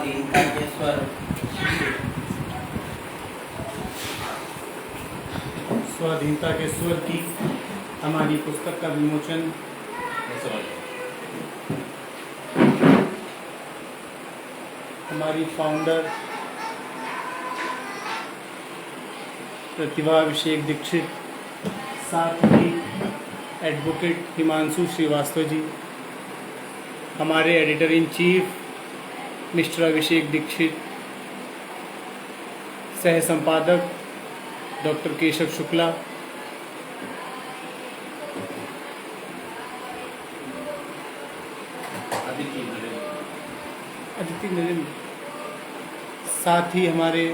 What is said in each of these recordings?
स्वाधीनता के स्वर स्वाधीनता के स्वर की हमारी पुस्तक का विमोचन हमारी फाउंडर प्रतिभा अभिषेक दीक्षित, साथ ही एडवोकेट हिमांशु श्रीवास्तव जी, हमारे एडिटर इन चीफ मिस्टर अभिषेक दीक्षित, सह संपादक डॉक्टर केशव शुक्ला, अदिति नरेंद्र, साथ ही हमारे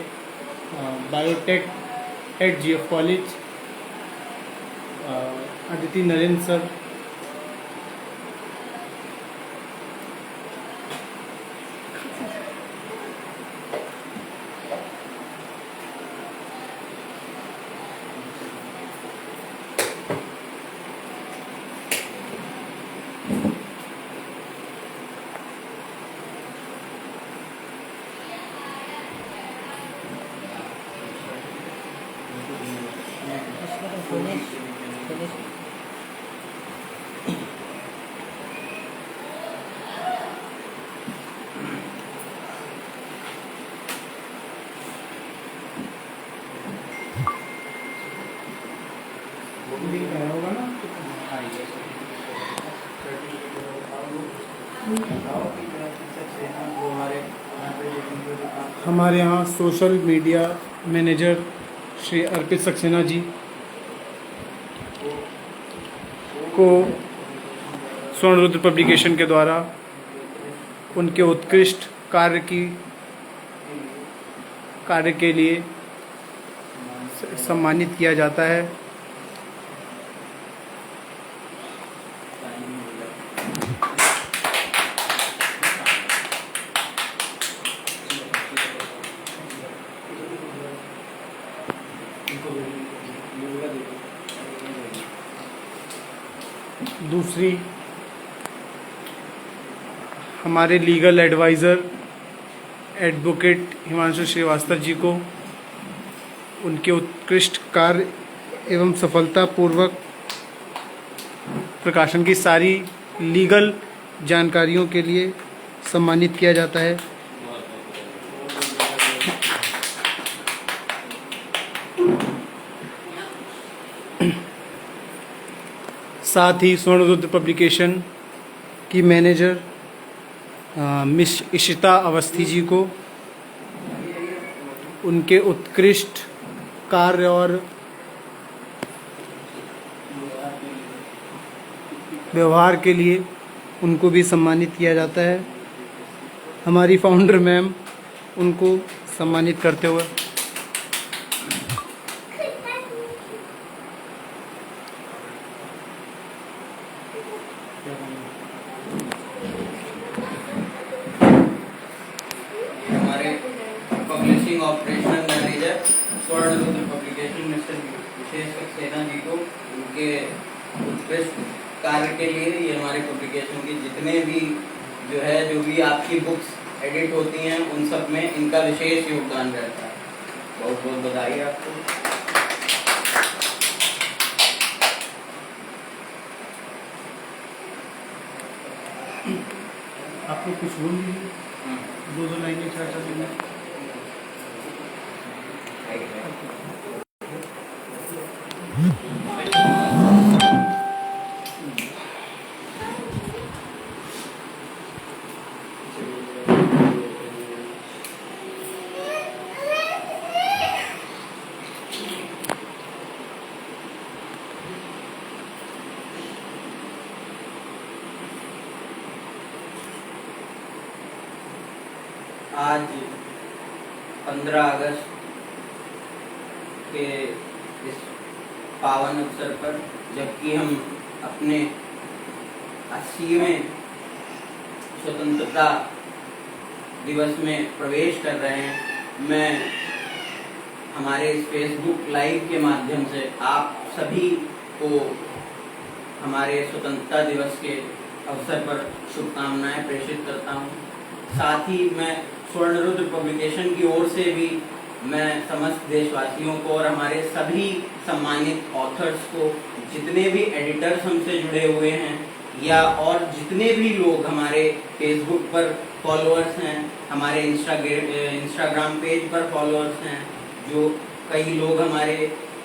biotech head GF college Aditi Narendra sir, होगा ना। हमारे यहाँ सोशल मीडिया मैनेजर श्री अर्पित सक्सेना जी को स्वर्ण रुद्र पब्लिकेशन के द्वारा उनके उत्कृष्ट कार्य के लिए सम्मानित किया जाता है। दूसरी, हमारे legal advisor advocate Himanshu Srivastava ji को उनके उत्कृष्ट कार्य एवं सफलतापूर्वक प्रकाशन की सारी लीगल जानकारियों के लिए सम्मानित किया जाता है। साथ ही स्वर्ण रुद्र पब्लिकेशन की मैनेजर मिस इशिता अवस्थी जी को उनके उत्कृष्ट कार्य और व्यवहार के लिए उनको भी सम्मानित किया जाता है। हमारी फाउंडर मैम उनको सम्मानित करते हुए हमारे पब्लिशिंग ऑपरेशनल मैनेजर स्वर्ण रुद्र पब्लिकेशन मिस्टर विशेष सक्सेना जी को उनके उत्कृष्ट कार्य के लिए ये हमारे पब्लिकेशन की जितने भी जो भी आपकी बुक्स एडिट होती हैं उन सब में इनका विशेष योगदान रहता है। बहुत बहुत बधाई आपको। आपको कुछ बोल दीजिए, दो लाइनें चर्चा देना। आज 15 अगस्त के इस पावन अवसर पर, जबकि हम अपने 80वें स्वतंत्रता दिवस में प्रवेश कर रहे हैं, मैं हमारे इस फेसबुक लाइव के माध्यम से आप सभी को हमारे स्वतंत्रता दिवस के अवसर पर शुभकामनाएं प्रेषित करता हूं। साथ ही मैं स्वर्ण रुद्र पब्लिकेशन की ओर से भी मैं समस्त देशवासियों को और हमारे सभी सम्मानित ऑथर्स को, जितने भी एडिटर्स हमसे जुड़े हुए हैं या और जितने भी लोग हमारे फेसबुक पर फॉलोअर्स हैं, हमारे इंस्टाग्राम पेज पर फॉलोअर्स हैं, जो कई लोग हमारे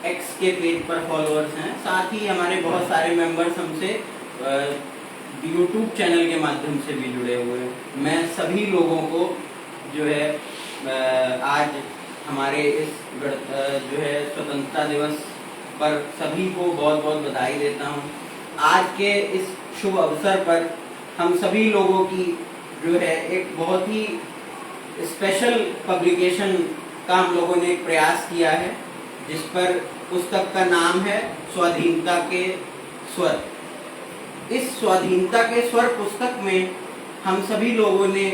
एक्स के पेज पर फॉलोअर्स हैं, साथ ही हमारे बहुत सारे मेंबर्स हमसे यूट्यूब चैनल के माध्यम से भी जुड़े हुए हैं। मैं सभी लोगों को जो है आज हमारे इस जो है स्वतंत्रता दिवस पर सभी को बहुत बहुत बधाई देता हूँ। आज के इस शुभ अवसर पर हम सभी लोगों की जो है एक बहुत ही स्पेशल पब्लिकेशन का हम लोगों ने एक प्रयास किया है, जिस पर पुस्तक का नाम है स्वाधीनता के स्वर। इस स्वाधीनता के स्वर पुस्तक में हम सभी लोगों ने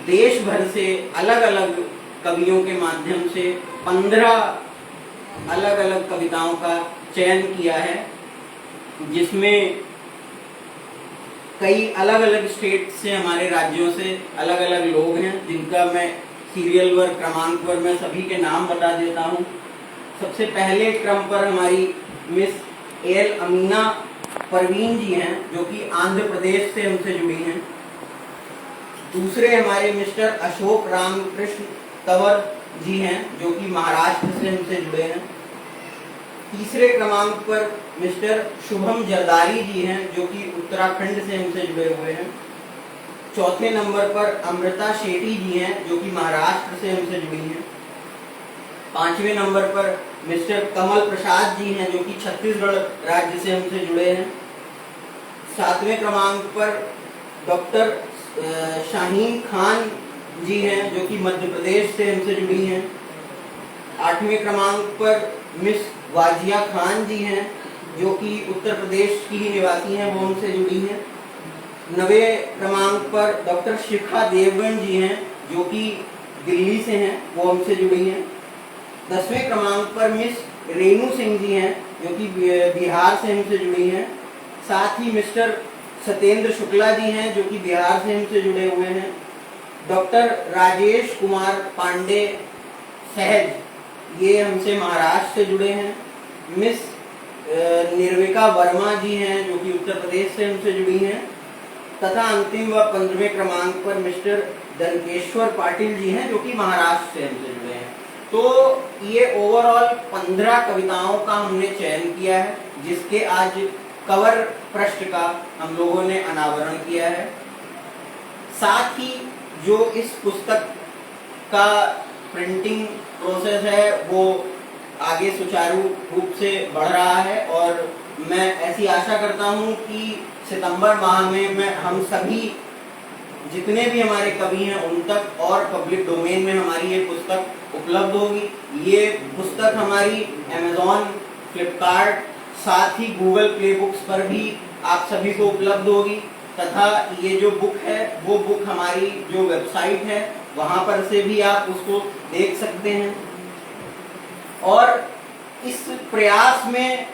देश भर से अलग अलग कवियों के माध्यम से 15 अलग अलग कविताओं का चयन किया है, जिसमें कई अलग अलग स्टेट से, हमारे राज्यों से अलग अलग लोग हैं, जिनका मैं सीरियल वर क्रमांक पर मैं सभी के नाम बता देता हूँ। सबसे पहले क्रम पर हमारी मिस एल अमीना परवीन जी हैं, जो कि आंध्र प्रदेश से हमसे जुड़ी हैं। दूसरे हमारे मिस्टर अशोक रामकृष्ण तंवर जी हैं, जो कि महाराष्ट्र से हमसे जुड़े हैं। तीसरे क्रमांक पर मिस्टर शुभम जरदारी जी हैं, जो कि उत्तराखंड से हमसे जुड़े हुए हैं। चौथे नंबर पर अमृता शेट्टी जी हैं, जो कि महाराष्ट्र से हमसे जुड़ी हैं। पांचवें नंबर पर मिस्टर कमल प्रसाद जी हैं, जो कि छत्तीसगढ़ राज्य से हमसे जुड़े हैं। सातवें क्रमांक पर डॉक्टर शाहीन खान जी हैं, जो कि मध्य प्रदेश से हमसे जुड़ी हैं। आठवें क्रमांक पर मिस वाजिया खान जी हैं, जो कि उत्तर प्रदेश की ही निवासी हैं, वो हमसे जुड़ी हैं। 9वें क्रमांक पर डॉक्टर शिखा देवगन जी हैं, जो कि दिल्ली से हैं, वो हमसे जुड़ी हैं। 10वें क्रमांक पर मिस रेणु सिंह जी हैं, जो कि बिहार से हमसे जुड़ी हैं। साथ ही मिस्टर सत्येंद्र शुक्ला जी हैं, जो कि बिहार से हमसे जुड़े हुए हैं। डॉक्टर राजेश कुमार पांडे सहज, ये हमसे महाराष्ट्र से जुड़े हैं। मिस निर्विका वर्मा जी हैं, जो कि उत्तर प्रदेश से हमसे जुड़ी हैं। तथा अंतिम व 15वें क्रमांक पर मिस्टर दनकेश्वर पाटिल जी हैं, जो कि महाराष्ट्र से हमसे जुड़े हैं। तो ये ओवरऑल 15 कविताओं का हमने चयन किया है, जिसके आज कवर पृष्ठ का हम लोगों ने अनावरण किया है। साथ ही जो इस पुस्तक का प्रिंटिंग प्रोसेस है, वो आगे सुचारू रूप से बढ़ रहा है, और मैं ऐसी आशा करता हूँ कि सितंबर माह में मैं हम सभी जितने भी हमारे कवि हैं उन तक और पब्लिक डोमेन में हमारी ये पुस्तक उपलब्ध होगी। ये पुस्तक हमारी अमेज़न, फ्लिपकार्ट, साथ ही गूगल प्ले बुक्स पर भी आप सभी को उपलब्ध होगी। तथा ये जो बुक है, वो बुक हमारी जो वेबसाइट है, वहां पर से भी आप उसको देख सकते हैं। और इस प्रयास में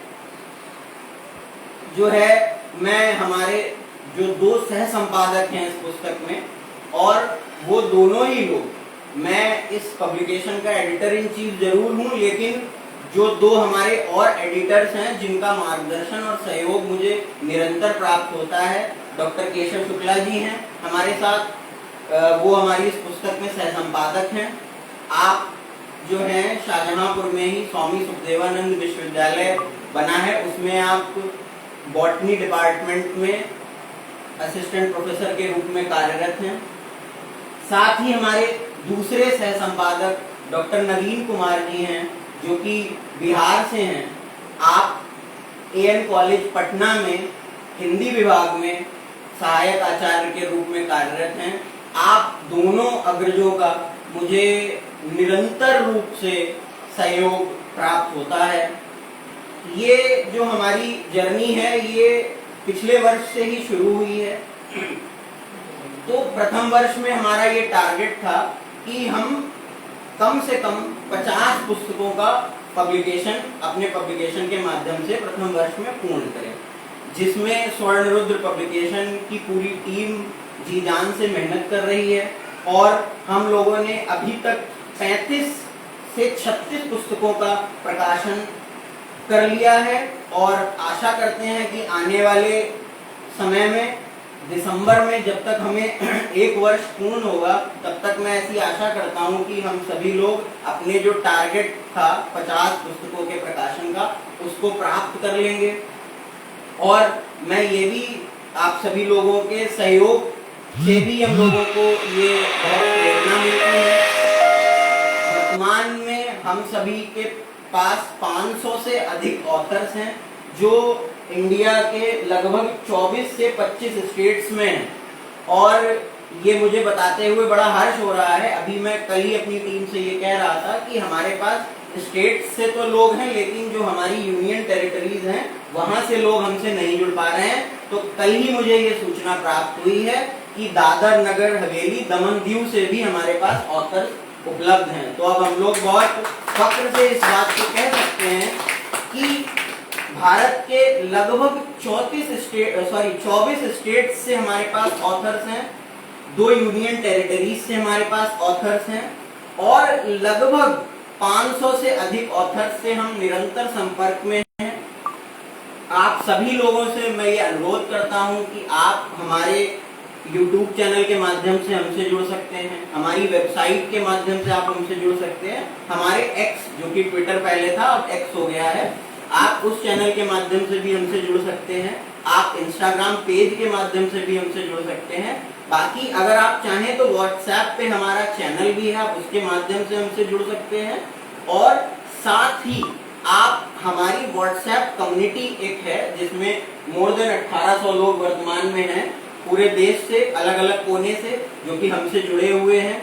जो है, मैं हमारे जो 2 सह संपादक हैं इस पुस्तक में, और वो दोनों ही लोग, मैं इस पब्लिकेशन का एडिटर इन चीफ जरूर हूँ, लेकिन जो 2 हमारे और एडिटर्स हैं जिनका मार्गदर्शन और सहयोग मुझे निरंतर प्राप्त होता है, डॉक्टर केशव शुक्ला जी हैं हमारे साथ, वो हमारी इस पुस्तक में सह संपादक हैं। आप जो हैं शाहजहांपुर में ही स्वामी सुखदेवानंद विश्वविद्यालय बना है, उसमें आप बॉटनी डिपार्टमेंट में असिस्टेंट प्रोफेसर के रूप में कार्यरत हैं। साथ ही हमारे दूसरे सह संपादक डॉक्टर नवीन कुमार जी हैं, जो कि बिहार से हैं। आप एएन कॉलेज पटना में हिंदी विभाग में सहायक आचार्य के रूप में कार्यरत हैं। आप दोनों अग्रजों का मुझे निरंतर रूप से सहयोग प्राप्त होता है। ये जो हमारी जर्नी है, ये पिछले वर्ष से ही शुरू हुई है। तो प्रथम वर्ष में हमारा ये टारगेट था कि हम कम से कम 50 पुस्तकों का पब्लिकेशन अपने पब्लिकेशन के माध्यम से प्रथम वर्ष में पूर्ण करें, जिसमें स्वर्ण रुद्र पब्लिकेशन की पूरी टीम जी जान से मेहनत कर रही है। और हम लोगों ने अभी तक 35 से 36 पुस्तकों का प्रकाशन कर लिया है और आशा करते हैं कि आने वाले समय में दिसंबर में जब तक हमें 1 वर्ष पूर्ण होगा तब तक मैं ऐसी आशा करता हूं कि हम सभी लोग अपने जो टारगेट था 50 पुस्तकों के प्रकाशन का उसको प्राप्त कर लेंगे। और मैं ये भी आप सभी लोगों के सहयोग से भी हम लोगों को ये बहुत प्रेरणा मिलती है। वर्तमान में हम सभी के पास 500 से अधिक ऑथर्स हैं जो इंडिया के लगभग 24 से 25 स्टेट्स में हैं। और ये मुझे बताते हुए बड़ा हर्ष हो रहा है, अभी मैं कल ही अपनी टीम से ये कह रहा था कि हमारे पास स्टेट से तो लोग हैं लेकिन जो हमारी यूनियन टेरिटरीज हैं वहां से लोग हमसे नहीं जुड़ पा रहे हैं। तो कल ही मुझे ये सूचना प्राप्त हुई है कि दादर नगर हवेली दमन दीव से भी हमारे पास ऑथर उपलब्ध हैं। तो अब हम लोग बहुत फक्र से इस बात को कह सकते हैं कि भारत के लगभग 24 स्टेट से हमारे पास ऑथर्स हैं, 2 यूनियन टेरिटरीज से हमारे पास ऑथर्स हैं और लगभग 500 से अधिक ऑथर्स से हम निरंतर संपर्क में हैं। आप सभी लोगों से मैं ये अनुरोध करता हूं कि आप हमारे YouTube चैनल के माध्यम से हमसे जुड़ सकते हैं, हमारी वेबसाइट के माध्यम से आप हमसे जुड़ सकते हैं, हमारे एक्स जो कि ट्विटर पहले था अब एक्स हो गया है, आप उस चैनल के माध्यम से भी हमसे जुड़ सकते हैं, आप इंस्टाग्राम पेज के माध्यम से भी हमसे जुड़ सकते हैं। बाकी अगर आप चाहें तो व्हाट्सएप पे हमारा चैनल भी है, आप उसके माध्यम से हमसे जुड़ सकते हैं। और साथ ही आप हमारी व्हाट्सएप कम्युनिटी एक है जिसमें मोर देन 1800 लोग वर्तमान में हैं पूरे देश से, अलग अलग कोने से, जो कि हमसे जुड़े हुए हैं।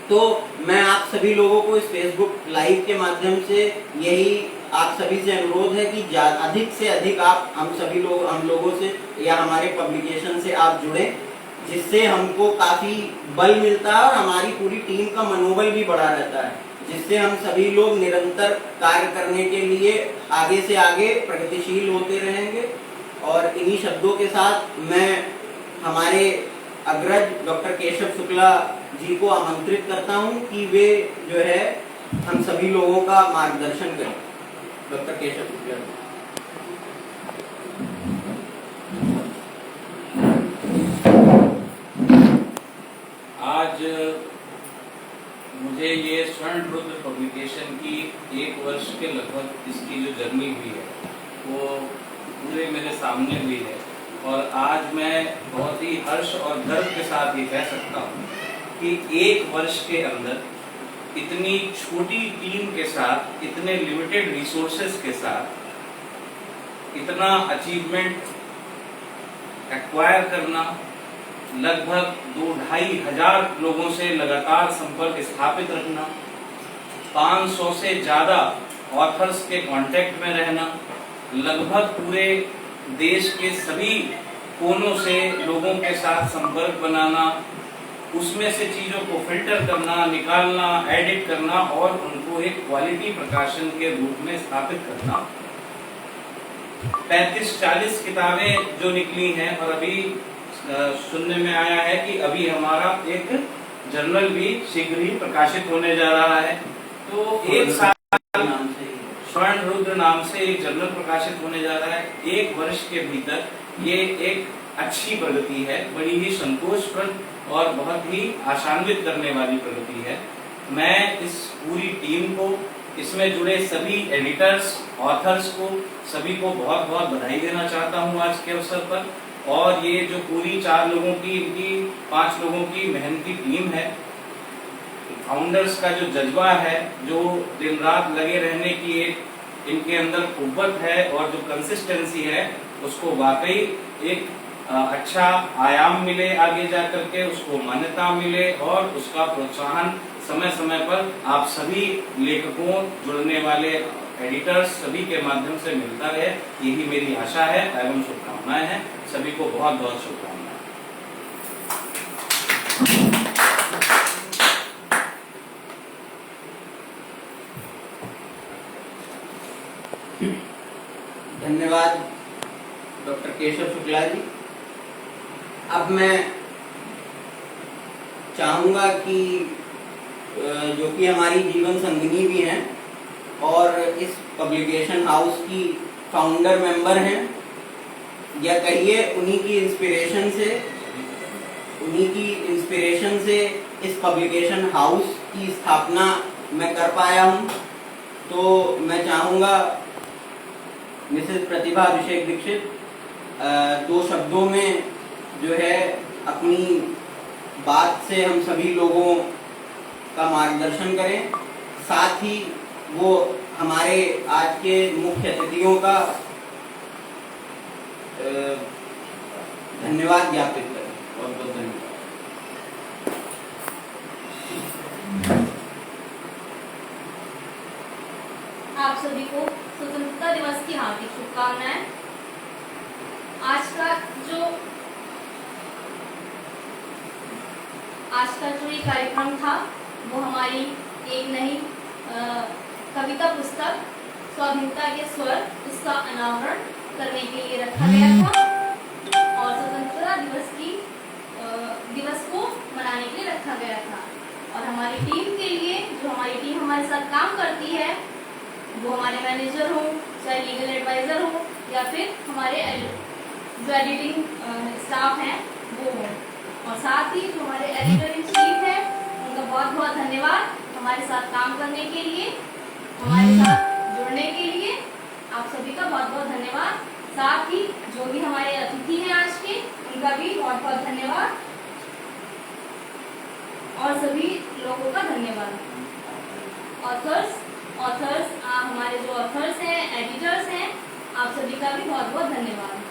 तो मैं आप सभी लोगों को इस फेसबुक लाइव के माध्यम से यही आप सभी से अनुरोध है कि अधिक से अधिक आप हम लोगों से या हमारे पब्लिकेशन से आप जुड़े, जिससे हमको काफी बल मिलता है और हमारी पूरी टीम का मनोबल भी बढ़ा रहता है, जिससे हम सभी लोग निरंतर कार्य करने के लिए आगे से आगे प्रगतिशील होते रहेंगे। और इन्हीं शब्दों के साथ मैं हमारे अग्रज डॉक्टर केशव शुक्ला जी को आमंत्रित करता हूं कि वे जो है हम सभी लोगों का मार्गदर्शन करें। डॉक्टर केशव शुक्ला। आज मुझे ये स्वर्ण रुद्र पब्लिकेशन की 1 वर्ष के लगभग इसकी जो जर्नी हुई है वो पूरे मेरे सामने हुई है और आज मैं बहुत ही हर्ष और गर्व के साथ ये कह सकता हूँ कि 1 वर्ष के अंदर इतनी छोटी टीम के साथ, इतने लिमिटेड रिसोर्सेज के साथ इतना अचीवमेंट एक्वायर करना, लगभग 2-2.5 हजार लोगों से लगातार संपर्क स्थापित रखना, 500 से ज्यादा ऑथर्स के कांटेक्ट में रहना, लगभग पूरे देश के सभी कोनों से लोगों के साथ संपर्क बनाना, उसमें से चीजों को फिल्टर करना, निकालना, एडिट करना और उनको एक क्वालिटी प्रकाशन के रूप में स्थापित करना। 35-40 किताबें जो निकली हैं और अभी सुनने में आया है कि अभी हमारा एक जर्नल भी शीघ्र ही प्रकाशित होने जा रहा है। तो 1 साल स्वर्ण रुद्र नाम से एक जर्नल प्रकाशित होने जा रहा है। 1 वर्ष के भीतर ये एक अच्छी प्रगति है, बड़ी ही संतोषप्रद और बहुत ही आशान्वित करने वाली प्रगति है। मैं इस पूरी टीम को, इसमें जुड़े सभी एडिटर्स, ऑथर्स को, सभी को बहुत बहुत बधाई देना चाहता हूँ आज के अवसर पर। और ये जो पूरी 4 लोगों की, इनकी 5 लोगों की मेहनती टीम है, फाउंडर्स का जो जज्बा है, जो दिन रात लगे रहने की एक इनके अंदर कुव्वत है और जो कंसिस्टेंसी है, उसको वाकई एक अच्छा आयाम मिले, आगे जा करके उसको मान्यता मिले और उसका प्रोत्साहन समय समय पर आप सभी लेखकों, जुड़ने वाले एडिटर्स सभी के माध्यम से मिलता रहे, यही मेरी आशा है एवं शुभकामनाएं हैं। सभी को बहुत बहुत शुभकामनाएं। धन्यवाद डॉक्टर केशव शुक्ला जी। अब मैं चाहूँगा कि जो कि हमारी जीवन संगिनी भी हैं और इस पब्लिकेशन हाउस की फाउंडर मेंबर हैं, या कहिए उन्हीं की इंस्पिरेशन से इस पब्लिकेशन हाउस की स्थापना मैं कर पाया हूँ। तो मैं चाहूँगा मिसेस प्रतिभा अभिषेक दीक्षित 2 शब्दों में जो है अपनी बात से हम सभी लोगों का मार्गदर्शन करें, साथ ही वो हमारे आज के मुख्य अतिथियों का धन्यवाद ज्ञापित करें। बहुत बहुत धन्यवाद। आप सभी को स्वतंत्रता दिवस की हार्दिक शुभकामनाएं। आज का जो ये कार्यक्रम था वो हमारी एक नई कविता पुस्तक स्वाधीनता के स्वर, उसका अनावरण करने के लिए रखा गया था और स्वतंत्रता दिवस को मनाने के लिए रखा गया था। और हमारी टीम के लिए, जो हमारी टीम हमारे साथ काम करती है, वो हमारे मैनेजर हो, चाहे लीगल एडवाइजर हो, या फिर हमारे जो एडिटिंग स्टाफ हैं वो हो, और साथ ही जो हमारे एडिटर इन चीफ है उनका बहुत बहुत धन्यवाद हमारे साथ काम करने के लिए, हमारे साथ जुड़ने के लिए। आप सभी का बहुत बहुत धन्यवाद। साथ ही जो भी हमारे अतिथि हैं आज के, उनका भी बहुत बहुत धन्यवाद और सभी लोगों का धन्यवाद। ऑथर्स हमारे जो ऑथर्स हैं, एडिटर्स हैं, आप सभी का भी बहुत बहुत धन्यवाद।